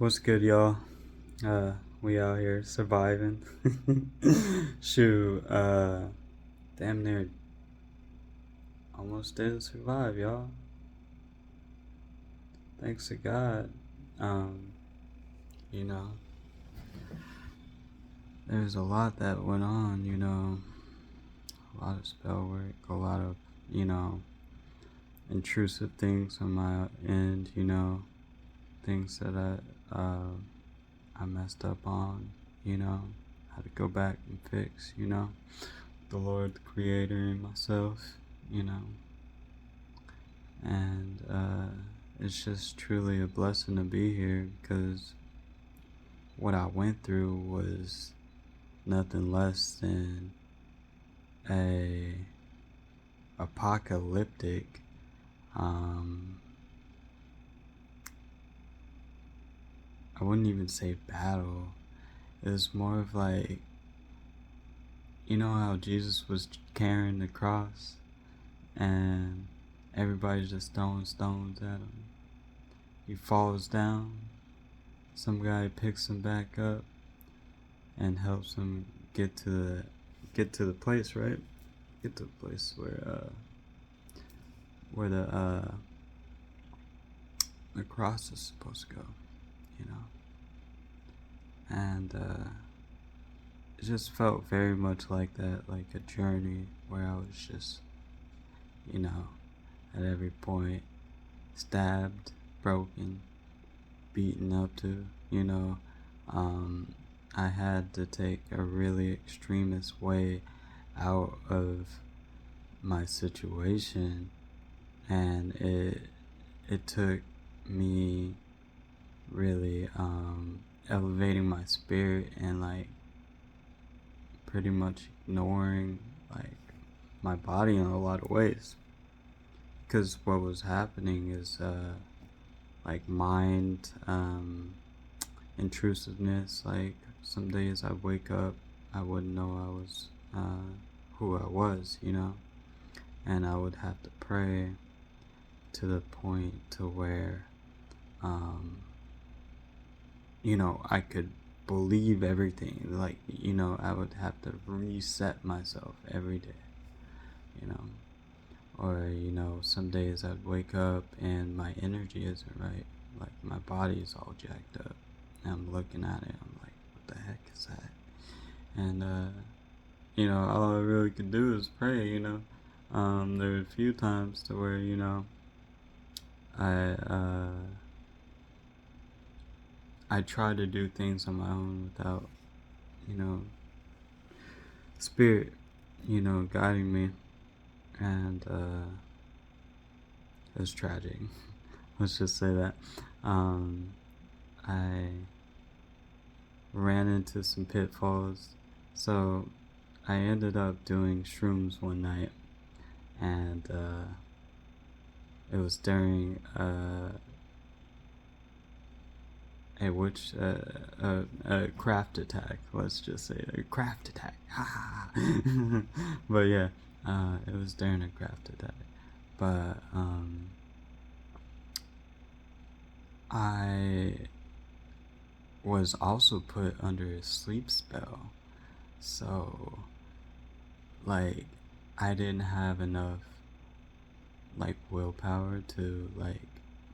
What's good, y'all? We out here surviving. Shoot, damn near almost didn't survive, y'all. Thanks to God. Um, you know, there's a lot that went on, a lot of spell work, a lot of, intrusive things on my end, things that I messed up on, had to go back and fix, the Lord, the Creator, and myself, you know, and it's just truly a blessing to be here because what I went through was nothing less than a apocalyptic, um, I wouldn't even say battle. It was more of like, you know how Jesus was carrying the cross and everybody's just throwing stones at him. He falls down, some guy picks him back up and helps him get to the place, right? Get to the place where the cross is supposed to go, you know. And it just felt very much like that, like a journey where I was just, at every point stabbed, broken, beaten up to, I had to take a really extremist way out of my situation, and it took me really elevating my spirit and like pretty much ignoring like my body in a lot of ways, because what was happening is like mind intrusiveness. Like some days I wake up, I wouldn't know I was who I was, and I would have to pray to the point to where I could believe everything. Like, I would have to reset myself every day, or some days I'd wake up and my energy isn't right, like my body is all jacked up and I'm looking at it, I'm like, what the heck is that? And all I really could do is pray. There were a few times to where I try to do things on my own without spirit guiding me, and it was tragic. Let's just say that. I ran into some pitfalls, so I ended up doing shrooms one night, and it was during a craft attack. Let's just say a craft attack. But yeah, it was during a craft attack. But I was also put under a sleep spell, so like I didn't have enough like willpower to like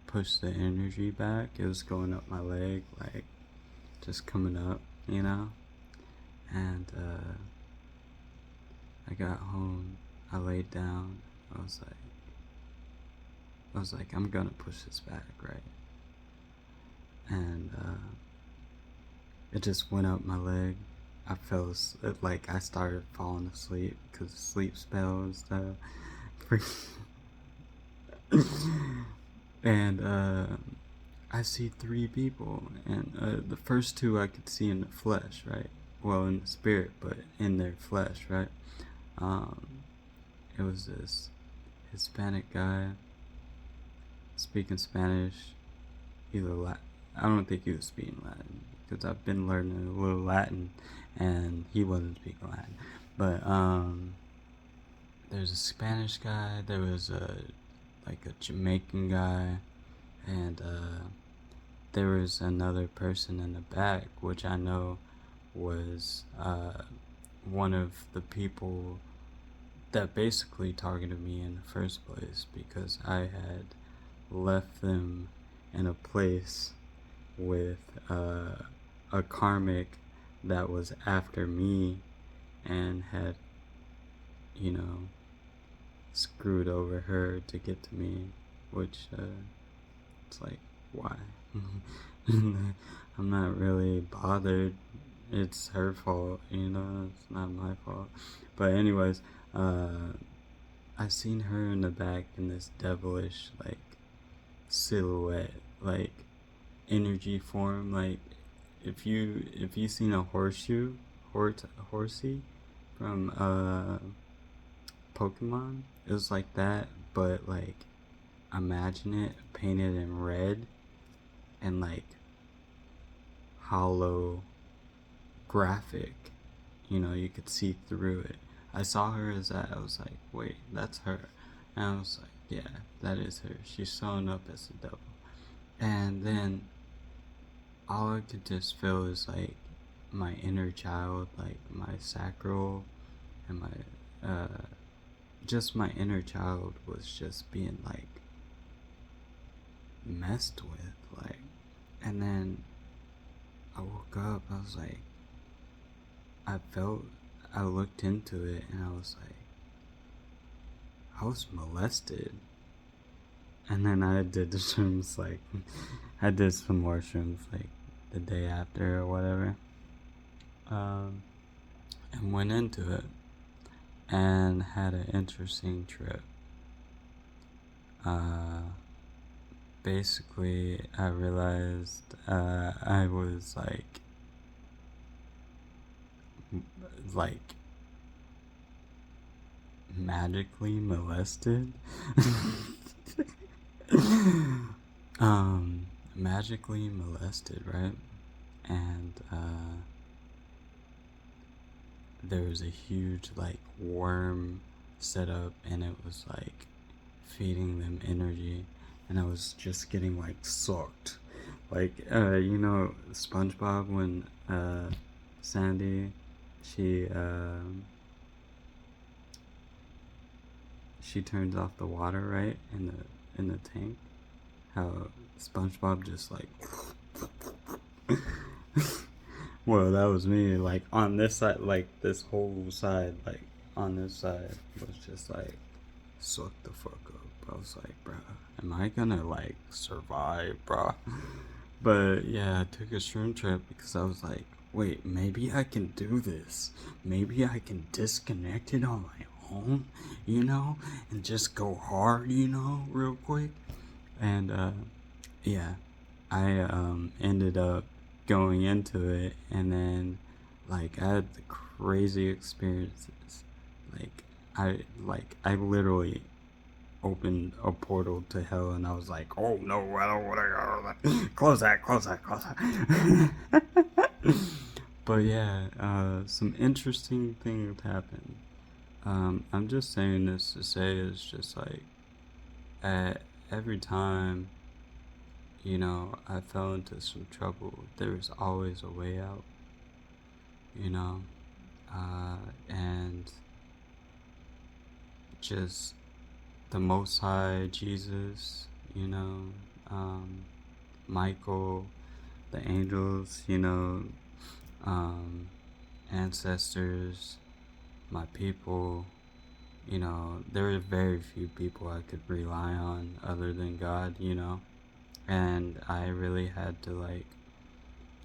push the energy back. It was going up my leg, like just coming up, and I got home, I laid down, I was like, I'm gonna push this back, right? And it just went up my leg. I fell like I started falling asleep because of sleep spell and stuff. And I see three people, and the first two I could see in the flesh, right? Well, in the spirit, but in their flesh, right? It was this Hispanic guy speaking Spanish, either Latin. I don't think he was speaking Latin because I've been learning a little Latin, and he wasn't speaking Latin. But there's a Spanish guy. There was a Jamaican guy, and there was another person in the back, which I know was one of the people that basically targeted me in the first place, because I had left them in a place with a karmic that was after me and had, you know, screwed over her to get to me, which it's like, why? I'm not really bothered. It's her fault, you know, it's not my fault. But anyways, I seen her in the back in this devilish, like, silhouette, like, energy form. Like, if you seen a horsey from Pokemon, it was like that, but like, imagine it painted in red and like hollow graphic, you know, you could see through it. I saw her as that. I was like, wait, that's her. And I was like, yeah, that is her. She's showing up as the devil. And then all I could just feel is like my inner child, like my sacral and my just my inner child was just being like messed with, like. And then I woke up, I was like, I looked into it and I was like, I was molested. And then I did the shrooms, like, I did some more shrooms, like, the day after or whatever. And went into it and had an interesting trip. Basically, I realized I was like magically molested. Magically molested, right? And there was a huge like worm set up, and it was like feeding them energy, and I was just getting like sucked, like you know SpongeBob when Sandy she she turns off the water, right, in the tank, how SpongeBob just like well, that was me, like on this side, like this whole side, like on this side was just like suck the fuck up. I was like, bruh, am I gonna like survive, bruh? But yeah, I took a shroom trip because I was like, wait, maybe I can do this. Maybe I can disconnect it on my own, you know, and just go hard, you know, real quick. And yeah, I ended up going into it, and then like I had the crazy experiences. I literally opened a portal to hell, and I was like, oh no, I don't want to go. Close that, close that, close that. But yeah, some interesting things happened. I'm just saying this to say it's just like at every time, you know, I fell into some trouble, there was always a way out, you know, and just the Most High, Jesus, you know, Michael, the angels, you know, ancestors, my people, you know, there are very few people I could rely on other than God, you know, and I really had to like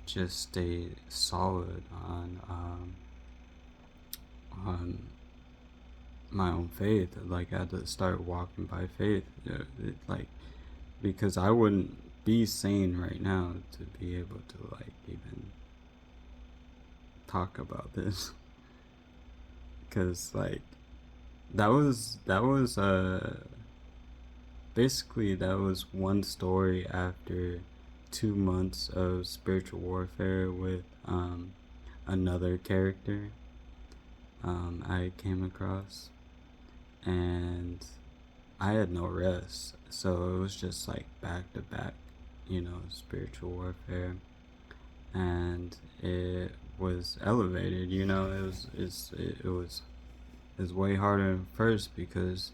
just stay solid on my own faith. Like I had to start walking by faith, like, because I wouldn't be sane right now to be able to like even talk about this, because like that was basically that was one story after 2 months of spiritual warfare with another character I came across, and I had no rest, so it was just like back to back. spiritual warfare, and it was elevated. It was way harder at first because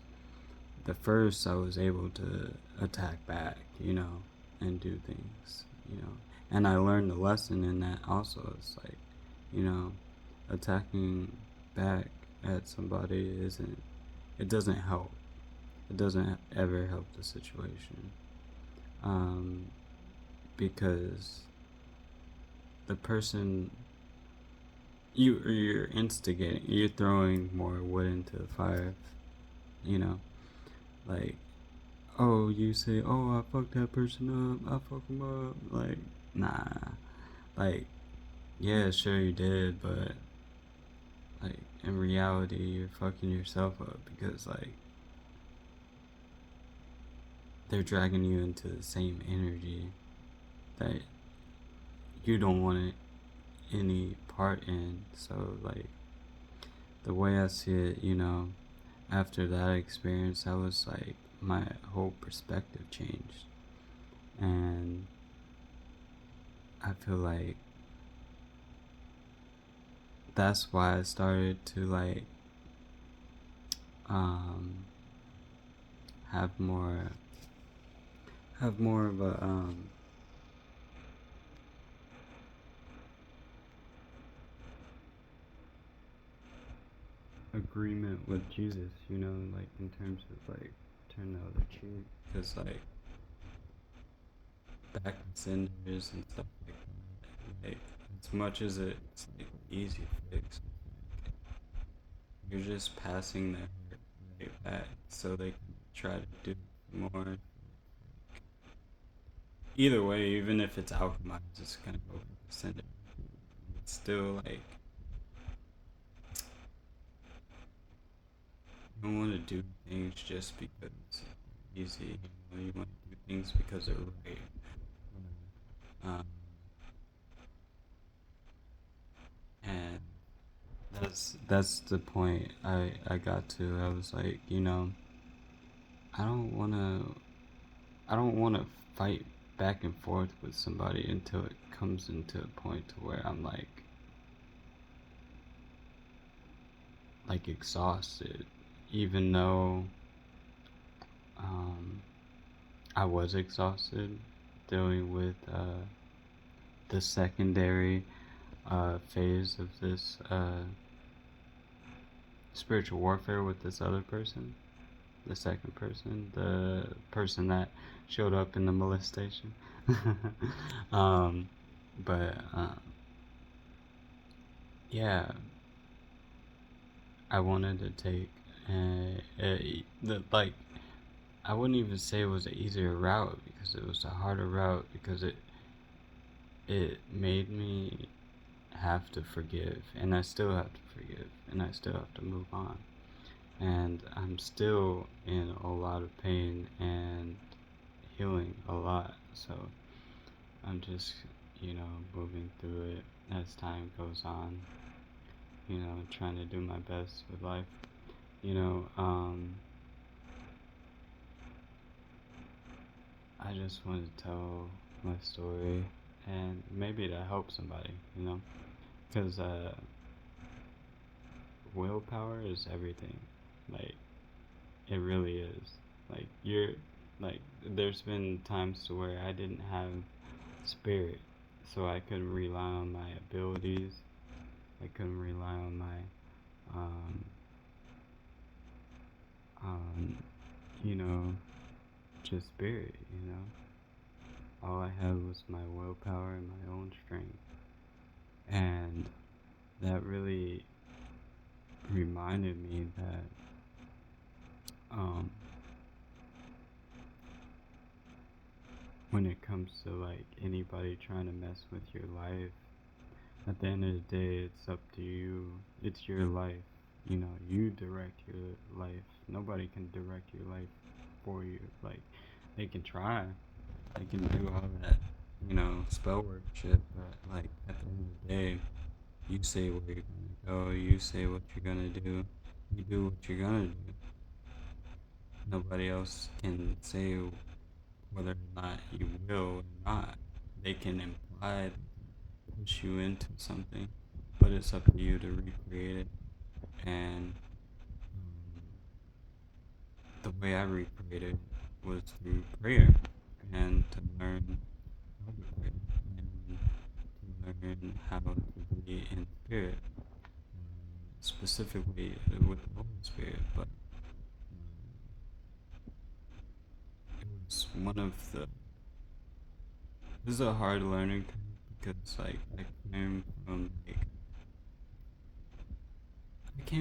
the first I was able to attack back, and do things, and I learned a lesson in that also. It's like, you know, attacking back at somebody it doesn't help. It doesn't ever help the situation. Um, because the person you're instigating, you're throwing more wood into the fire, you know, like, oh, you say, oh, I fucked that person up, I fuck him up, like, nah, like, yeah, sure you did, but like in reality you're fucking yourself up because like they're dragging you into the same energy that you don't want any part in. So like the way I see it, after that experience, I was like my whole perspective changed, and I feel like that's why I started to like um have more of a agreement with Jesus, like in terms of like turn the other cheek, because like back in cinders and stuff like as much as it's like easy fix, you're just passing that right back so they can try to do more. Either way, even if it's alchemized, it's gonna go cinder. It's still like you don't want to do things just because it's easy. You want to do things because they're right. Um, and that's the point I got to. I was like, I don't wanna I don't wanna fight back and forth with somebody until it comes into a point to where I'm like exhausted, even though um, I was exhausted dealing with the secondary phase of this spiritual warfare with this other person, the second person, the person that showed up in the molestation. um, but yeah, I wanted to take like I wouldn't even say it was an easier route because it was a harder route because it made me have to forgive, and I still have to forgive, and I still have to move on, and I'm still in a lot of pain and healing a lot. So I'm just moving through it as time goes on, trying to do my best with life. you know um I just want to tell my story, and maybe to help somebody, because willpower is everything. Like, it really is. Like, there's been times to where I didn't have spirit, so I couldn't rely on my abilities. I couldn't rely on my, um, um, you know, just spirit, All I had was my willpower and my own strength. And that really reminded me that um, when it comes to like anybody trying to mess with your life, at the end of the day, it's up to you. It's your life. You direct your life. Nobody can direct your life for you. Like, they can try. They can do all that, spell work shit. But like at the end of the day, you say where you're gonna go. You say what you're gonna do. You do what you're gonna do. Nobody else can say whether or not you will or not. They can imply, push you into something, but it's up to you to recreate it. And the way I recreated was through prayer and to learn how to pray and to learn how to be in spirit, specifically with the Holy Spirit. But it was one of the. This is a hard learning curve because like I came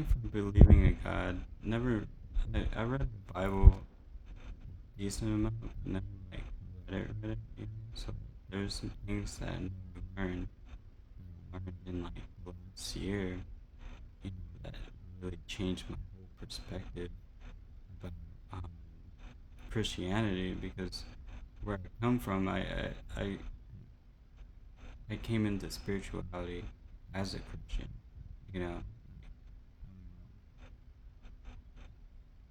from believing in God. Never, I read the Bible a decent amount, but never like read it, you know. So there's some things that I never learned in like the last year, you know, that really changed my whole perspective about um, Christianity. Because where I come from, I, I came into spirituality as a Christian, you know.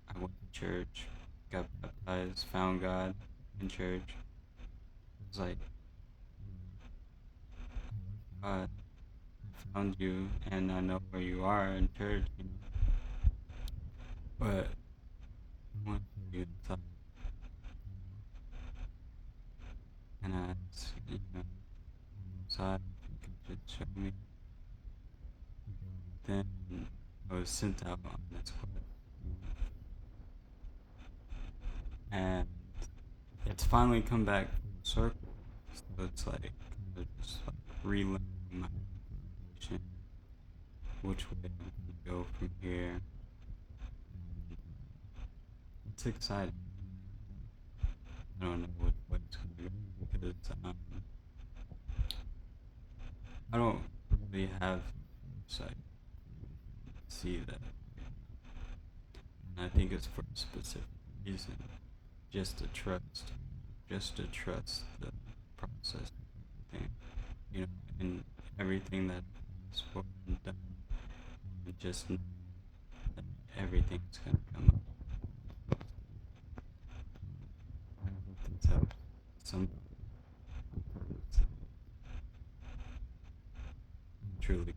I went to church, got baptized, found God in church. It was like, God, I found you, and I know where you are in church, you know. But I want to be inside, and I asked, you know, inside if you could just show me. Then I was sent out on this quest, and it's finally come back full circle. So it's like kind of just like relearning my foundation, which way I'm gonna go from here. And it's exciting. I don't know what it's gonna be because I don't really have sight to see that, and I think it's for a specific reason, just to trust, just to trust the process of everything, you know, and everything that is for and done, and just know that everything's gonna come up. I hope this helps somebody. I'm truly,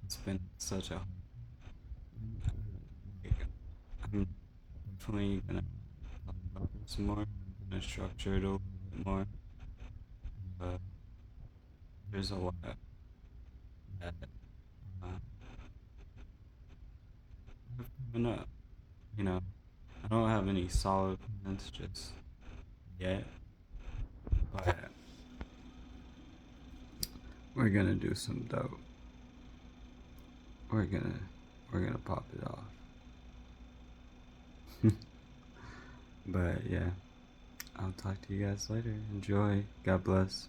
it's been such a. Like, I'm definitely gonna talk about this more. I'm gonna structure it a little bit more. But there's a lot that uh, have coming up. You know, I don't have any solid plans just yet, but we're gonna do some dope. We're gonna we're gonna pop it off. But yeah, I'll talk to you guys later. Enjoy. God bless.